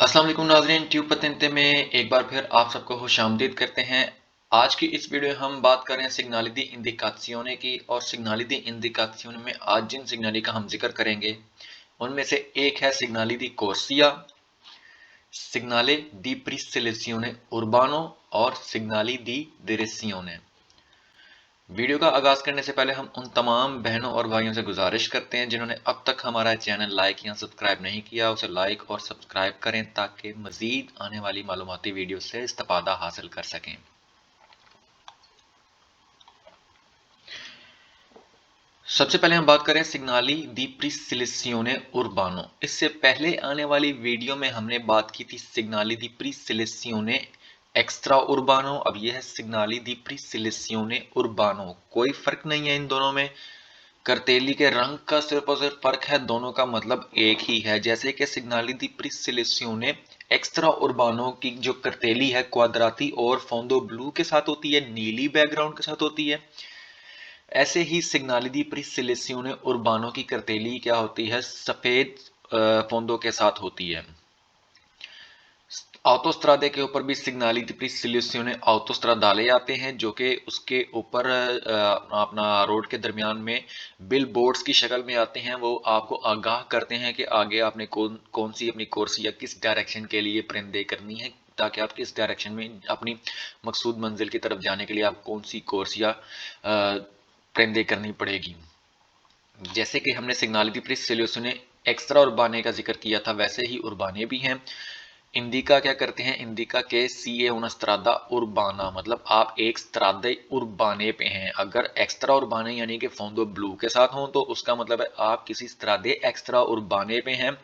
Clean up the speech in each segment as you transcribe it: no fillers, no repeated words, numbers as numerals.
अस्सलाम वालेकुम नाज़रीन, ट्यूब पतंते में एक बार फिर आप सबको खुशामदीद करते हैं। आज की इस वीडियो में हम बात कर रहे हैं सिग्नali di indicazione की। और सिग्नali di indicazione में आज जिन सिग्नली का हम जिक्र करेंगे उनमें से एक है सिग्नali di corsia, सिग्नाले di preselezione urbano और सिग्नली di direzione। वीडियो का आगाज करने से पहले हम उन तमाम बहनों और भाइयों से गुजारिश करते हैं जिन्होंने अब तक हमारा चैनल लाइक या सब्सक्राइब नहीं किया, उसे लाइक और सब्सक्राइब करें ताकि मजीद आने वाली मालूमाती वीडियो से इस्तेफादा हासिल कर सकें। सबसे पहले हम बात करें सिग्नाली दी प्रीसिलेसियोने उर्बानो। इससे पहले आने वाली वीडियो में हमने बात की थी सिग्नाली दी प्रीसिलेसियोने एक्स्ट्रा उर्बानो। अब यह है सिग्नाली दी प्रीसिलेसियोने उर्बानो। कोई फर्क नहीं है इन दोनों में, करतेली के रंग का सिर्फ और सिर्फ फर्क है, दोनों का मतलब एक ही है। जैसे कि सिग्नाली दी प्रीसिलेसियोने एक्स्ट्रा उर्बानो की जो करतेली है क्वाद्राती और फोंदो ब्लू के साथ होती है, नीली बैकग्राउंड के साथ होती है। ऐसे ही सिग्नाली दी प्रीसिलेसियोने उर्बानो की करतेली क्या होती है, सफेद फोंदो के साथ होती है। ऑटोस्ट्रादे के ऊपर भी सिग्नाली दी प्रीसिलेसियोने ऑटोस्ट्रादाले आते हैं, जो कि उसके ऊपर अपना रोड के दरमियान में बिल बोर्ड्स की शक्ल में आते हैं। वो आपको आगाह करते हैं कि आगे आपने कौन सी अपनी कोर्सिया किस डायरेक्शन के लिए परिंदे करनी है, ताकि आप किस डायरेक्शन में अपनी मकसूद मंजिल की तरफ जाने के लिए आप कौन सी कोर्सिया परिंदे करनी पड़ेगी। जैसे कि हमने सिग्नाली दी प्रीसिलेसियोने एक्स्ट्रा उर्बाने का जिक्र किया था, वैसे ही उर्बाने भी हैं। इंडिका क्या करते हैं, इंडिका के सी ए उन स्त्रादा उर्बाना, मतलब आप एक स्त्रादे उर्बाने पे हैं। अगर एक्स्ट्रा उर्बाने यानी कि फोंदो ब्लू के साथ हो तो उसका मतलब है आप किसी स्त्रादे एक्स्ट्रा उर्बाने पे हैं।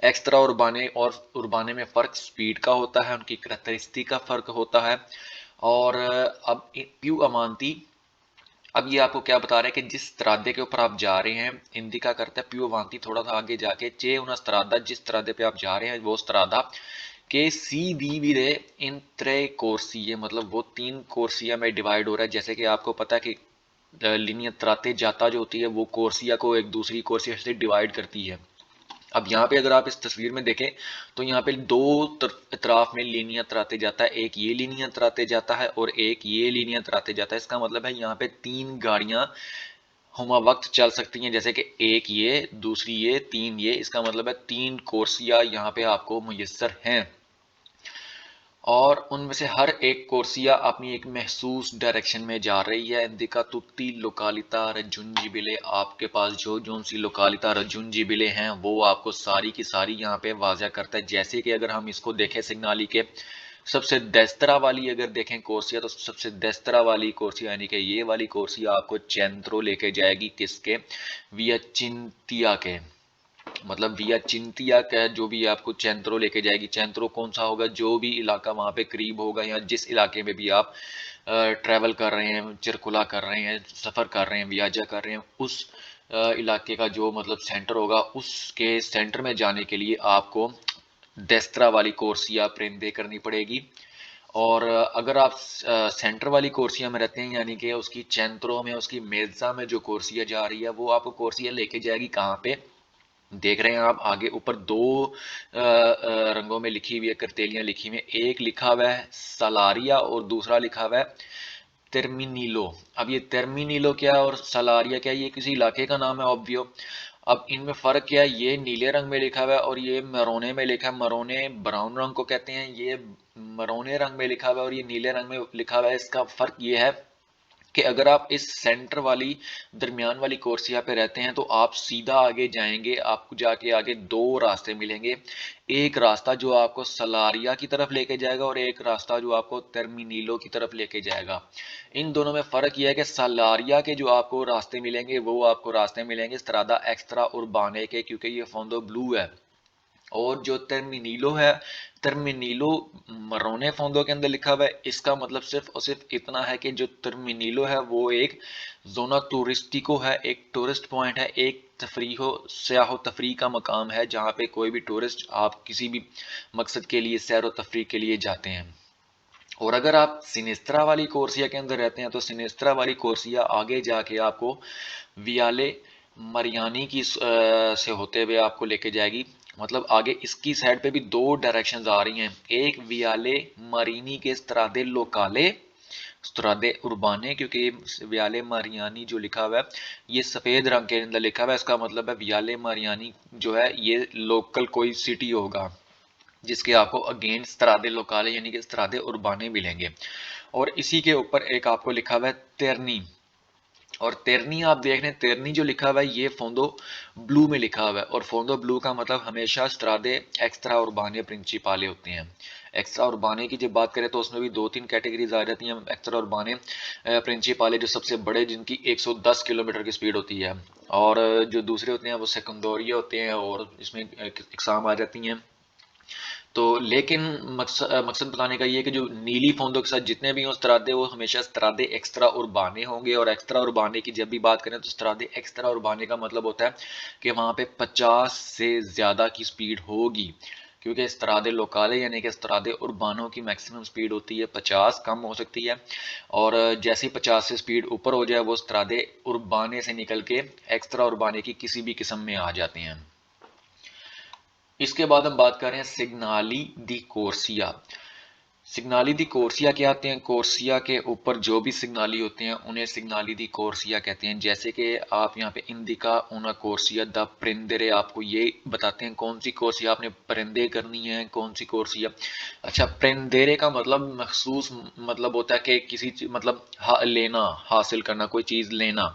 एक्स्ट्रा उर्बाने और उर्बाने में फर्क स्पीड का होता है, उनकी करैक्टरिस्टिक का फर्क होता है। और अब प्यू अमांती, अब ये आपको क्या बता रहे हैं कि जिस स्त्रादे के ऊपर आप जा रहे हैं, इंडिका करता है प्यू अमांती थोड़ा सा आगे जाके चे उन स्त्रादा, जिस स्त्रादे पे आप जा रहे हैं वो स्त्रादा के सी दी भी रहे इन त्रे कोर्सिये, मतलब वो तीन कोर्सिया में डिवाइड हो रहा है। जैसे कि आपको पता है कि लिनियर त्राते जाता जो होती है वो कोर्सिया को एक दूसरी कोर्सिया से डिवाइड करती है। अब यहाँ पे अगर आप इस तस्वीर में देखें तो यहाँ पे दो इतराफ में लीनियर तराते जाता है, एक ये लीनियर तराते जाता है और एक ये लीनियर तराते जाता है। इसका मतलब है यहाँ पे तीन गाड़ियां हुमा वक्त चल सकती हैं, जैसे कि एक ये, दूसरी ये, तीन ये। इसका मतलब है तीन कोर्सिया यहाँ पे आपको मुयस्सर हैं और उनमें से हर एक कोर्सिया अपनी एक महसूस डायरेक्शन में जा रही है। इंदिका तुत्ती लोकालिता रजुंजिबिले, आपके पास जो जो सी लोकालिता रजुंजिबिले हैं वो आपको सारी की सारी यहाँ पे वाज़ा करता है। जैसे कि अगर हम इसको देखें सिग्नाली के सबसे दस्तरा वाली अगर देखें कोर्सिया, तो सबसे दस्तरा वाली कोर्सिया यानी कि ये वाली कोर्सिया आपको चेंत्रो लेके जाएगी, किसके, विया चिंतिया के, मतलब विया चिंतिया का जो भी आपको चैंत्रो लेके जाएगी। चैंत्रो कौन सा होगा, जो भी इलाका वहां पे करीब होगा या जिस इलाके में भी आप ट्रैवल कर रहे हैं, चिरकुला कर रहे हैं, सफ़र कर रहे हैं, वियाजा कर रहे हैं, उस इलाके का जो मतलब सेंटर होगा, उसके सेंटर में जाने के लिए आपको डेस्त्रा वाली कोर्सिया परिंदे करनी पड़ेगी। और अगर आप सेंटर वाली कोर्सिया में रहते हैं यानी कि उसकी चैंत्रो में, उसकी मेजा में जो कोर्सिया जा रही है वो आपको कोर्सिया लेके जाएगी कहाँ पे, देख रहे हैं आप आगे ऊपर दो रंगों में लिखी हुई है, करतेलियां लिखी हुई है। एक लिखा हुआ है सलारिया और दूसरा लिखा हुआ है टर्मिनीलो। अब ये टर्मिनीलो क्या है और सलारिया क्या है, ये किसी इलाके का नाम है ऑब्वियो। अब इनमें फर्क क्या है, ये नीले रंग में लिखा हुआ है और ये मरोने में लिखा है। मरोने ब्राउन रंग को कहते हैं, ये मरोने रंग में लिखा हुआ है और ये नीले रंग में लिखा हुआ है। इसका फर्क ये है कि अगर आप इस सेंटर वाली दरमियान वाली कोर्सिया पे रहते हैं तो आप सीधा आगे जाएंगे, आपको जाके आगे दो रास्ते मिलेंगे। एक रास्ता जो आपको सलारिया की तरफ लेके जाएगा और एक रास्ता जो आपको टर्मिनीलो की तरफ लेके जाएगा। इन दोनों में फर्क यह है कि सलारिया के जो आपको रास्ते मिलेंगे वो आपको रास्ते मिलेंगे स्त्रादा एक्स्ट्रा उर्बाने के, क्योंकि ये फोंदो ब्लू है। और जो टर्मिनीलो है, टर्मिनीलो मरोने फोंदो के अंदर लिखा हुआ है। इसका मतलब सिर्फ और सिर्फ इतना है कि जो टर्मिनीलो है वो एक जोना टूरिस्टिको है, एक टूरिस्ट पॉइंट है, एक तफरीहो सयाहो तफरी का मकाम है जहाँ पे कोई भी टूरिस्ट आप किसी भी मकसद के लिए सैर तफरी के लिए जाते हैं। और अगर आप सिनेस्त्रा वाली कोर्सिया के अंदर रहते हैं तो सिनेस्त्रा वाली कोर्सिया आगे जाके आपको वियाले मरियानी की से होते हुए आपको लेके जाएगी مطلب آگے اس کی سائڈ پہ بھی دو ڈائریکشنز آ رہی ہیں، ایک ویالے مارینی کے استرادے لوکالے استرادے اربانے، کیونکہ ویالے ماریانی جو لکھا ہوا ہے یہ سفید رنگ کے اندر لکھا ہوا ہے، اس کا مطلب ہے ویالے ماریانی جو ہے یہ لوکل کوئی سٹی ہوگا جس کے آپ کو اگینسٹ استرادے لوکالے یعنی کہ استرادے اربانے ملیں گے۔ اور اسی کے اوپر ایک آپ کو لکھا ہوا ہے تیرنی، اور تیرنی آپ دیکھ رہے ہیں، تیرنی جو لکھا ہوا ہے یہ فوندو بلو میں لکھا ہوا ہے، اور فوندو بلو کا مطلب ہمیشہ استرادے ایکسٹرا اربانے پرنچیپالے ہوتے ہیں۔ ایکسٹرا اربانے کی جب بات کریں تو اس میں بھی 2-3 کیٹیگریز آ جاتی ہیں۔ ایکسٹرا اربانے پرنچیپالے جو سب سے بڑے جن کی 110 کلومیٹر کی سپیڈ ہوتی ہے، اور جو دوسرے ہوتے ہیں وہ سیکنڈوریہ ہوتے ہیں، اور اس میں اقسام آ جاتی ہیں۔ تو لیکن مقصد بتانے کا یہ کہ جو نیلی فوندوں کے ساتھ جتنے بھی ہوں استرادے وہ ہمیشہ استرادے ایکسٹرا اربانے ہوں گے، اور ایکسٹرا اربانے کی جب بھی بات کریں تو استرادے ایکسٹرا اربانے کا مطلب ہوتا ہے کہ وہاں پہ 50 سے زیادہ کی سپیڈ ہوگی، کیونکہ استرادے لوکالے یعنی کہ استرادے اربانوں کی میکسیمم سپیڈ ہوتی ہے 50، کم ہو سکتی ہے، اور جیسے 50 سے سپیڈ اوپر ہو جائے وہ استرادے اربانے سے نکل کے ایکسٹرا اربانے کی کسی بھی قسم میں آ جاتے ہیں۔ اس کے بعد ہم بات کر رہے ہیں سگنالی دی کورسیا۔ سگنالی دی کورسیا کیا آتے ہیں؟ کورسیا کے اوپر جو بھی سگنالی ہوتے ہیں انہیں سگنالی دی کورسیا کہتے ہیں، جیسے کہ آپ یہاں پہ انڈیکا اونا کورسیا دا پرندرے آپ کو یہ بتاتے ہیں کون سی کورسیا آپ نے پرندے کرنی ہے، کون سی کورسیا۔ اچھا، پرندیرے کا مطلب مخصوص مطلب ہوتا ہے کہ کسی مطلب لینا، حاصل کرنا، کوئی چیز لینا۔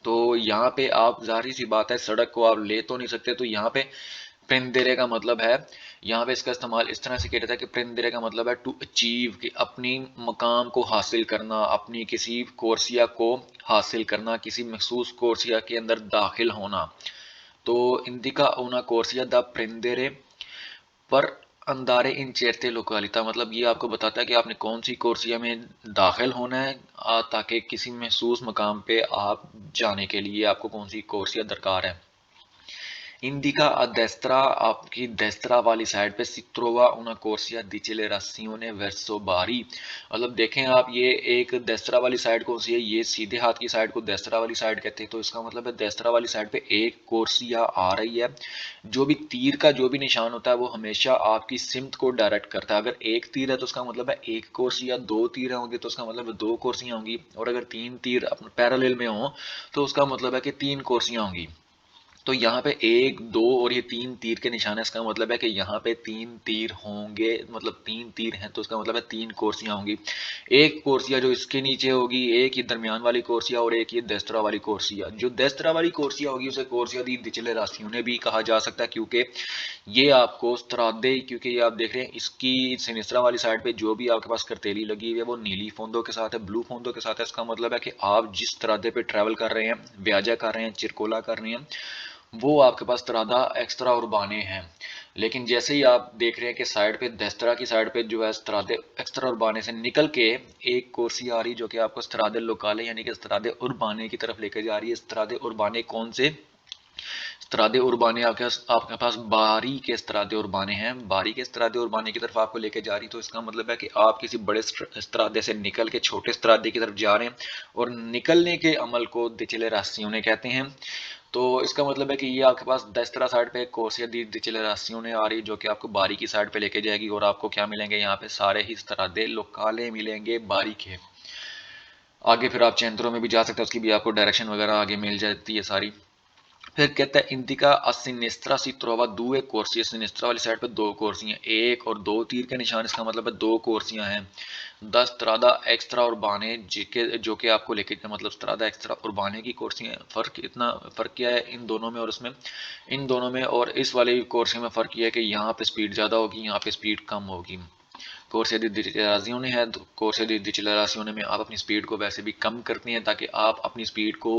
تو یہاں پہ آپ ظاہری سی بات ہے سڑک کو آپ لے تو نہیں سکتے، تو یہاں پہ پرندیرے کا مطلب ہے، یہاں پہ اس کا استعمال اس طرح سے کیا جاتا ہے کہ پرندیرے کا مطلب ہے ٹو اچیو، کہ اپنی مقام کو حاصل کرنا، اپنی کسی کورسیا کو حاصل کرنا، کسی مخصوص کورسیا کے اندر داخل ہونا۔ تو اندیکا اونا کورسیا دا پرندیرے پر اندارے ان چیرتے لوکالیتا، مطلب یہ آپ کو بتاتا ہے کہ آپ نے کون سی کورسیا میں داخل ہونا ہے، تاکہ کسی محسوس مقام پہ آپ جانے کے لیے آپ کو کون سی کورسیا درکار ہے۔ انڈیکا ادیسترا آپ کی دیسترا والی سائڈ پہ ستروا اونا کورسیا دیچلے راسیونے ورسو باری، مطلب دیکھیں آپ یہ ایک دیسترا والی سائڈ کون سی ہے، یہ سیدھے ہاتھ کی سائڈ کو دیسترا والی سائڈ کہتے ہیں، تو اس کا مطلب ہے دیسترا والی سائڈ پہ ایک کورسیا آ رہی ہے۔ جو بھی تیر کا جو بھی نشان ہوتا ہے وہ ہمیشہ آپ کی سمت کو ڈائریکٹ کرتا ہے، اگر ایک تیر ہے تو اس کا مطلب ہے ایک کورسیا، 2 تیر ہوں گے تو اس کا مطلب ہے 2 کورسیاں ہوں گی، اور اگر 3 تیر پیرالل میں ہوں تو اس کا مطلب ہے کہ 3 کورسیاں ہوں گی۔ تو یہاں پہ 1 2 اور یہ 3 تیر کے نشان ہے، اس کا مطلب ہے کہ یہاں پہ 3 تیر ہوں گے، مطلب 3 تیر ہیں تو اس کا مطلب ہے 3 کورسیاں ہوں گی۔ ایک کورسیا جو اس کے نیچے ہوگی، ایک یہ درمیان والی کورسیا، اور ایک یہ دیسترا والی کورسیا۔ جو دیسترا والی کورسیا ہوگی اسے کورسیا دی دچلے راسیونے بھی کہا جا سکتا ہے، کیونکہ یہ آپ کو استرادے، کیونکہ یہ آپ دیکھ رہے ہیں اس کی سنیسرا والی سائڈ پہ جو بھی آپ کے پاس کرتیلی لگی ہوئی ہے وہ نیلی فوندوں کے ساتھ ہے، بلو فوندوں کے ساتھ ہے، اس کا مطلب ہے کہ آپ جس استرادے پہ ٹریول کر رہے ہیں، بیاجا کر رہے ہیں، چرکولا کر رہے ہیں، وہ آپ کے پاس ترادہ ایکسٹرا اربانے ہیں۔ لیکن جیسے ہی آپ دیکھ رہے ہیں کہ سائڈ پہ دیسترا کی سائڈ پہ جو ہے استرادے ایکسٹرا اربانے سے نکل کے ایک کورسی آ رہی جو کہ آپ کو استرادے لوکالے یعنی کہ استرادے اربانے کی طرف لے کے جا رہی ہے۔ استرادے اربانے کون سے؟ استرادے اربانے آپ کے پاس باری کے استرادے اربانے ہیں، باری کے استرادے اربانے کی طرف آپ کو لے کے جا رہی، تو اس کا مطلب ہے کہ آپ کسی بڑے استرادے سے نکل کے چھوٹے استرادے کی طرف جا رہے ہیں، اور نکلنے کے عمل کو دچلے راسیونے کہتے ہیں۔ تو اس کا مطلب ہے کہ یہ آپ کے پاس دیسترا سائڈ پہ کورسیا دی دچلے راسیونے آ رہی جو کہ آپ کو باری کی سائڈ پہ لے کے جائے گی، اور آپ کو کیا ملیں گے یہاں پہ سارے ہی استرادے لوکالے ملیں گے باری کے۔ آگے پھر آپ چینتروں میں بھی جا سکتے ہیں، اس کی بھی آپ کو ڈائریکشن وغیرہ آگے مل جاتی ہے ساری۔ پھر کہتا ہے انڈیکا سینسٹرا سی تروا دو کورسی، سینسٹرا والی سائڈ پہ 2 کورسیاں، 1 اور 2 تیر کے نشان، اس کا مطلب ہے 2 کورسیاں ہیں۔ 10 ترادہ ایکسٹرا اربانے جو کہ آپ کو لے کے مطلب ترادہ ایکسٹرا اربانے کی کورسیاں، فرق کیا ہے ان دونوں میں اور اس میں؟ ان دونوں میں اور اس والی کورسی میں فرق یہ ہے کہ یہاں پہ سپیڈ زیادہ ہوگی، یہاں پہ سپیڈ کم ہوگی۔ کورسیا دی دچلراسیونے ہے، تو کورسیا دی دچلراسیونے میں آپ اپنی سپیڈ کو ویسے بھی کم کرتے ہیں تاکہ آپ اپنی سپیڈ کو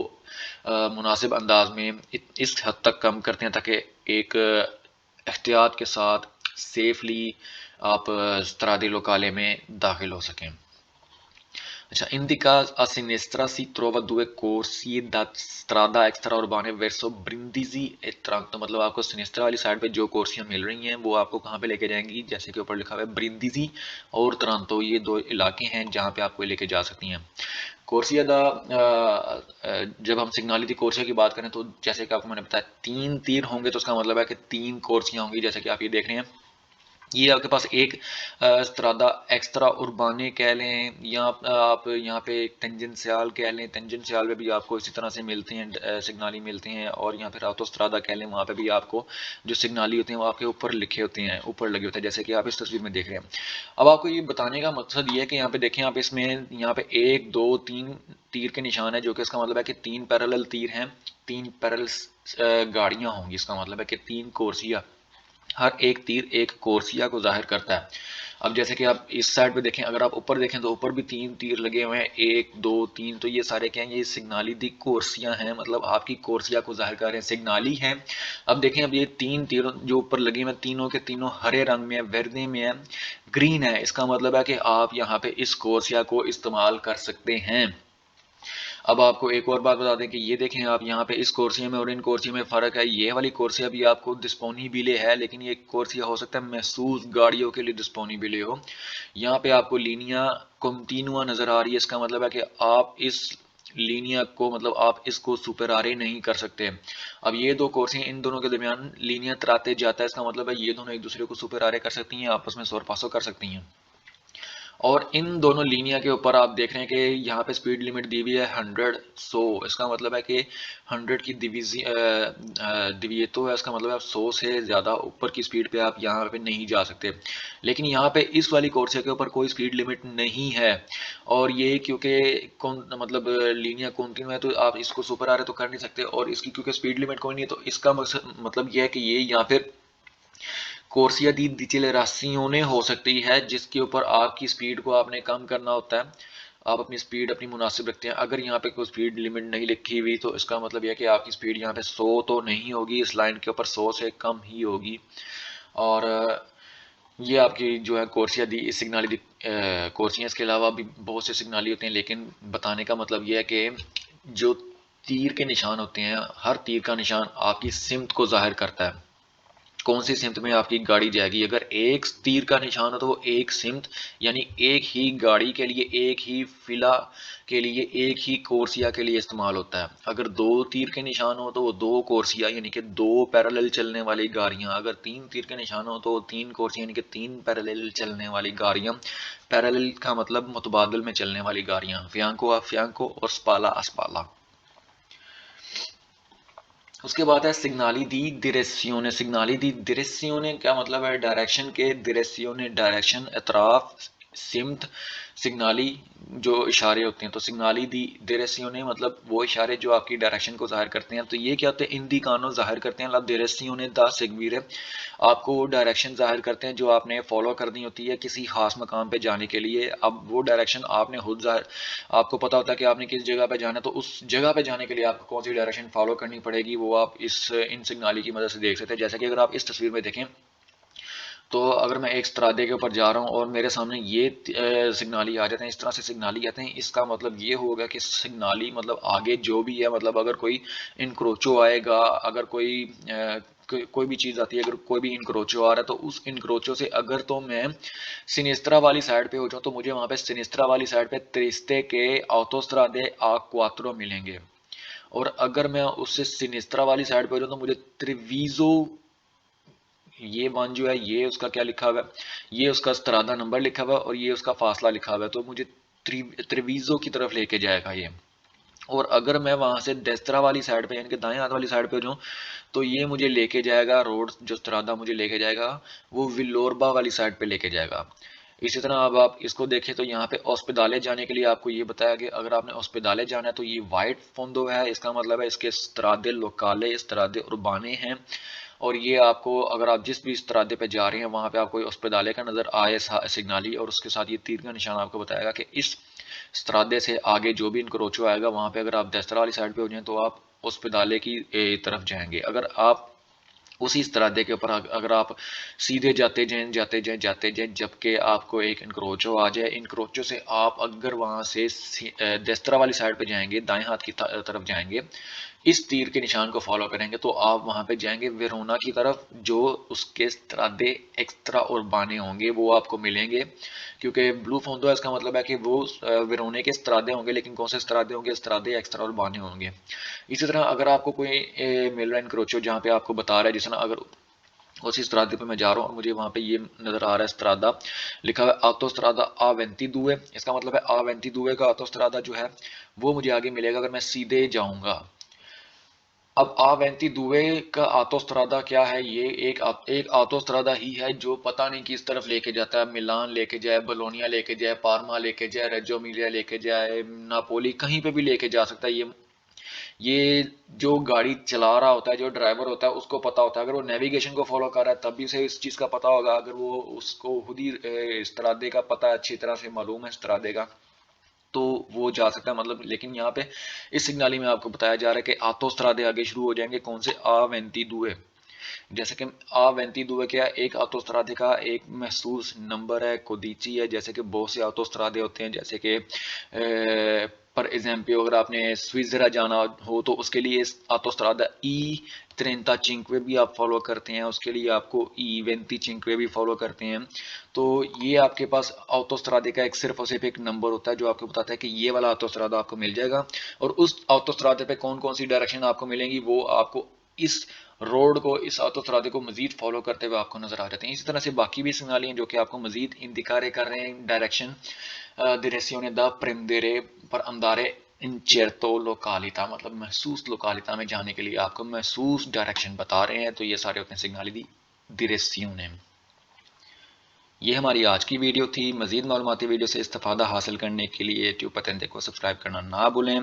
مناسب انداز میں اس حد تک کم کرتے ہیں تاکہ ایک احتیاط کے ساتھ سیفلی آپ استرادے لوکالے میں داخل ہو سکیں۔ अच्छा, indica a sinistra si trova due corsie da strada extraurbane verso Brindisi e Taranto। मतलब आपको सिनेस्ट्रा वाली साइड पे जो कोर्सियाँ मिल रही हैं वो आपको कहाँ पे लेके जाएंगी, जैसे कि ऊपर लिखा हुआ है ब्रिंदिजी और तरांतो, ये दो इलाके हैं जहाँ पे आपको लेके जा सकती हैं। कोर्सिया दा जब हम सिग्नाली दी कोर्सिया की बात करें तो जैसे कि आपको मैंने बताया 3 तीर होंगे, तो उसका मतलब है कि 3 कोर्सियाँ होंगी, जैसे कि आप ये देख रहे हैं। ये आपके पास एक स्त्रादा एक्स्ट्रा उर्बाने कह लें, या आप यहाँ पे टेंजेंशियल कह लें, टेंजेंशियल में भी आपको इसी तरह से मिलते हैं, सिग्नाली मिलते हैं, और यहाँ पे ऑटोस्ट्रादा कह लें, वहाँ पे भी आपको जो सिग्नाली होते हैं वो आपके ऊपर लिखे होते हैं, ऊपर लगे होते हैं, जैसे कि आप इस तस्वीर में देख रहे हैं। अब आपको ये बताने का मकसद ये है कि यहाँ पे देखें आप, इसमें यहाँ पे 1 2 3 तीर के निशान है, जो कि इसका मतलब है कि 3 पैरेलल तीर हैं, 3 पैरेलल गाड़ियाँ होंगी। इसका मतलब है कि 3 कोर्सिया, हर एक तीर एक कोर्सिया को जाहिर करता है। अब जैसे कि आप इस साइड पे देखें, अगर आप ऊपर देखें तो ऊपर भी 3 तीर लगे हुए हैं, 1 2 3, तो ये सारे क्या हैं, ये सिग्नाली दी कोर्सियां हैं, मतलब आपकी कोर्सिया को जाहिर कर रहे हैं, सिग्नाली हैं। अब देखें, अब ये 3 तीर जो ऊपर लगे हुए हैं, तीनों के तीनों हरे रंग में है, वर्दी में है, ग्रीन है। इसका मतलब है कि आप यहाँ पे इस कोर्सिया को इस्तेमाल कर सकते हैं। अब आपको एक और बात बता दें कि ये देखें आप, यहाँ पे इस कोर्सिया में और इन कोर्सिया में फ़र्क है। ये वाली कोर्सिया भी आपको डिस्पोनिबिले है, लेकिन ये कोर्सिया हो सकता है महसूस गाड़ियों के लिए डिस्पोनिबिले हो। यहाँ पे आपको लीनिया कंटिन्यूआ नज़र आ रही है, इसका मतलब है कि आप इस लीनिया को, मतलब आप इसको सुपर आरे नहीं कर सकते। अब ये दो कोर्सियाँ, इन दोनों के दरमियान लीनिया तराते जाता है, इसका मतलब है ये दोनों एक दूसरे को सुपर आरे कर सकती हैं, आपस में सोरपासो कर सकती हैं। और इन दोनों लीनिया के ऊपर आप देख रहे हैं कि यहाँ पे स्पीड लिमिट दी हुई है 100 100। इसका मतलब है कि 100 की दिविएतो है, इसका मतलब है आप 100 से ज़्यादा ऊपर की स्पीड पे आप यहाँ पे नहीं जा सकते। लेकिन यहाँ पे इस वाली कोर्सिया के ऊपर कोई स्पीड लिमिट नहीं है, और ये क्योंकि मतलब लीनिया कॉन्टिन्यू है, तो आप इसको सुपर आ रहे तो कर नहीं सकते, और इसकी क्योंकि स्पीड लिमिट कोई नहीं है, तो इसका मतलब ये है कि ये यहाँ पे कोर्सिया दी डिसेलेरासियोने हो सकती है, जिसके ऊपर आपकी स्पीड को आपने कम करना होता है। आप अपनी स्पीड अपनी मुनासिब रखते हैं। अगर यहाँ पे कोई स्पीड लिमिट नहीं लिखी हुई, तो इसका मतलब यह है कि आपकी स्पीड यहाँ पे 100 तो नहीं होगी, इस लाइन के ऊपर 100 से कम ही होगी। और ये आपकी जो है कोर्सिया दी सिग्नाली दी कोर्सिया, इसके अलावा भी बहुत से सिग्नाली होते हैं, लेकिन बताने का मतलब यह है कि जो तीर के निशान होते हैं, हर तीर का निशान आपकी सिमत को जाहिर करता है, कौन सी सिमत में आपकी गाड़ी जाएगी। अगर एक तीर का निशान हो तो वो एक सिमत, यानी एक ही गाड़ी के लिए, एक ही फिला के लिए, एक ही कोर्सिया के लिए इस्तेमाल होता है। अगर 2 तीर के निशान हो तो वो 2 कोर्सिया, यानी कि 2 पैरेलल चलने वाली गाड़ियां। अगर 3 तीर के निशान हो तो वो 3 कोर्सिया, यानी कि 3 पैरेलल चलने वाली गाड़ियां। पैरेलल का मतलब मुतबादल में चलने वाली गाड़ियां, फियांको आ फियांको और स्पाला अस्पाला। उसके बाद है सिग्नाली दी डिरेसियोने। सिग्नाली दी डिरेसियोने क्या मतलब है, डायरेक्शन के, डिरेसियोने डायरेक्शन, अतराफ, सिमत, सिग्नाली जो इशारे होते हैं। तो सिग्नाली दी डिरेसियोने मतलब वो इशारे जो आपकी डायरेक्शन को जाहिर करते हैं। तो ये क्या होते हैं, इंडिकानो जाहिर करते हैं, ला डिरेसियोने दा सेगवीरे, आपको वो डायरेक्शन जाहिर करते हैं जो आपने फॉलो करनी होती है किसी खास मकाम पे जाने के लिए। अब वो डायरेक्शन आपने खुद जाहिर, आपको पता होता है कि आपने किस जगह पे जाना है, तो उस जगह पे जाने के लिए आपको कौन सी डायरेक्शन फॉलो करनी पड़ेगी, वो आप इन सिग्नाली की मदद से देख सकते हैं। जैसे कि अगर आप इस तस्वीर में देखें, तो अगर मैं एक स्त्रादे के ऊपर जा रहा हूँ और मेरे सामने ये सिग्नाली आ जाते हैं, इस तरह से सिग्नाली आते हैं, इसका मतलब ये होगा कि सिग्नाली मतलब आगे जो भी है, मतलब अगर कोई इनक्रोचो आएगा, अगर कोई भी चीज़ आती है, अगर कोई भी इनक्रोचो आ रहा है, तो उस इनक्रोचो से अगर तो मैं सिनेस्ट्रा वाली साइड पे हो जाऊँ, तो मुझे वहाँ पे सिनेस्ट्रा वाली साइड पे त्रिस्ते के ऑटोस्ट्रादे आ क्वात्रो मिलेंगे। और अगर मैं उससे सिनेस्ट्रा वाली साइड पे हो जाऊँ, तो मुझे त्रिवीजो, ये वन जो है, ये उसका क्या लिखा हुआ है, ये उसका स्त्रादा नंबर लिखा हुआ है, और ये उसका फासला लिखा हुआ है, तो मुझे त्रिवीजो की तरफ लेके जाएगा ये। और अगर मैं वहां से डेस्त्रा वाली साइड पे, यानी कि दाएं हाथ वाली साइड पे जाऊँ, तो ये मुझे लेके जाएगा, रोड जो स्त्रादा मुझे लेके जाएगा वो विलोरबा वाली साइड पे लेके जाएगा। इसी तरह अब आप इसको देखें तो यहाँ पे अस्पताले जाने के लिए आपको ये बताया कि अगर आपने अस्पताले जाना है तो ये वाइट फोंदो है, इसका मतलब है इसके स्त्रादे लोकाले, स्त्रादे उर्बाने हैं। और ये आपको, अगर आप जिस भी इस्तरादे पे जा रहे हैं वहां पे आपको अस्पताले का नजर आए सिग्नाली, और उसके साथ ये तीर का निशान आपको बताएगा कि इस इस्तरादे से आगे जो भी इनक्रोचो आएगा, वहां पे अगर आप दस्तरा वाली साइड पे हो जाएं तो आप अस्पताले की तरफ जाएंगे। अगर आप उसी इस्तरादे के ऊपर अगर आप सीधे जाते जाएं जबकि आपको एक इंक्रोचो आ जाए, इंक्रोचो से आप अगर वहां से देस्तरा वाली साइड पे जाएंगे, दाएं हाथ की तरफ जाएंगे, इस तीर के निशान को फॉलो करेंगे तो आप वहां पे जाएंगे वेरोना की तरफ। जो उसके इस्तरादे एक्स्ट्रा उर्बाने होंगे वो आपको मिलेंगे, क्योंकि ब्लू फोंदो इसका मतलब है कि वो वेरोने के इस्तरादे होंगे, लेकिन कौन से इस्तरादे होंगे? इस्तरादे एक्स्ट्रा उर्बाने होंगे। इसी तरह अगर आपको कोई मिल रहा है इंक्रोचो जहाँ पे आपको बता रहा है, जिस तरह अगर उसी स्त्रादे पे मैं जा रहा हूँ और मुझे वहां पे ये नजर आ रहा है स्त्रादा लिखा हुआ है, आतो स्त्रादा आ वेंती दुए, इसका मतलब है आ वेंती दुए का आतो स्त्रादा जो है वो मुझे आगे मिलेगा अगर मैं सीधे जाऊंगा। अब आ वेंती दुए का आतोस्त्रादा क्या है? ये एक आतोस्त्रादा ही है जो पता नहीं किस तरफ लेके जाता है, मिलान लेके जाए, बोलोनिया लेके जाए, पार्मा लेके जाए, रेजो मिलिया लेके जाए, नापोली, कहीं पे भी लेके जा सकता है। ये जो गाड़ी चला रहा होता है, जो ड्राइवर होता है, उसको पता होता है। अगर वो नेविगेशन को फॉलो कर रहा है तब भी उसे इस चीज़ का पता होगा। अगर वो उसको खुद ही इस्तरादे का पता अच्छी तरह से मालूम है इस्तरादे का, तो वो जा सकता है। मतलब लेकिन यहाँ पे इस सिग्नाली में आपको बताया जा रहा है कि आतोस्त्रादे आगे शुरू हो जाएंगे कौन से? आ वेंती दुए। जैसे कि आ वेंती दुए क्या है? एक आतोस्त्रादे का एक महसूस नंबर है, कोदिची है। जैसे कि बहुत से आतोस्त्रादे होते हैं, जैसे कि पर एग्जाम्पल अगर आपने स्विट्जरा जाना हो तो उसके लिए आतोस्त्रादा ई 35 भी आप फॉलो करते हैं, उसके लिए आपको ई 25 भी फॉलो करते हैं। तो ये आपके पास ऑटोस्ट्रादे का एक सिर्फ और सिर्फ एक नंबर होता है जो आपको बताता है कि ये वाला ऑटोस्ट्रादा आपको मिल जाएगा। और उस ऑटोस्ट्रादे पे कौन कौन सी डायरेक्शन आपको मिलेंगी वो आपको इस रोड को, इस ऑटोस्ट्रादे को मजीद फॉलो करते हुए आपको नजर आ जाते हैं। इसी तरह से बाकी भी सिग्नल हैं जो कि आपको मजीद इंदिकारे कर रहे हैं डायरेक्शन। direzione da prendere पर अंदारे इंचेरतो लोकालिता, मतलब महसूस लोकालिता में जाने के लिए आपको महसूस डायरेक्शन बता रहे हैं। तो ये सारे होते हैं सिग्नली दी direzione। ये हमारी आज की वीडियो थी। मजीद मालूमाती वीडियो से इस्तेफादा हासिल करने के लिए यूट्यूब पतंदे को सब्सक्राइब करना ना भूलें।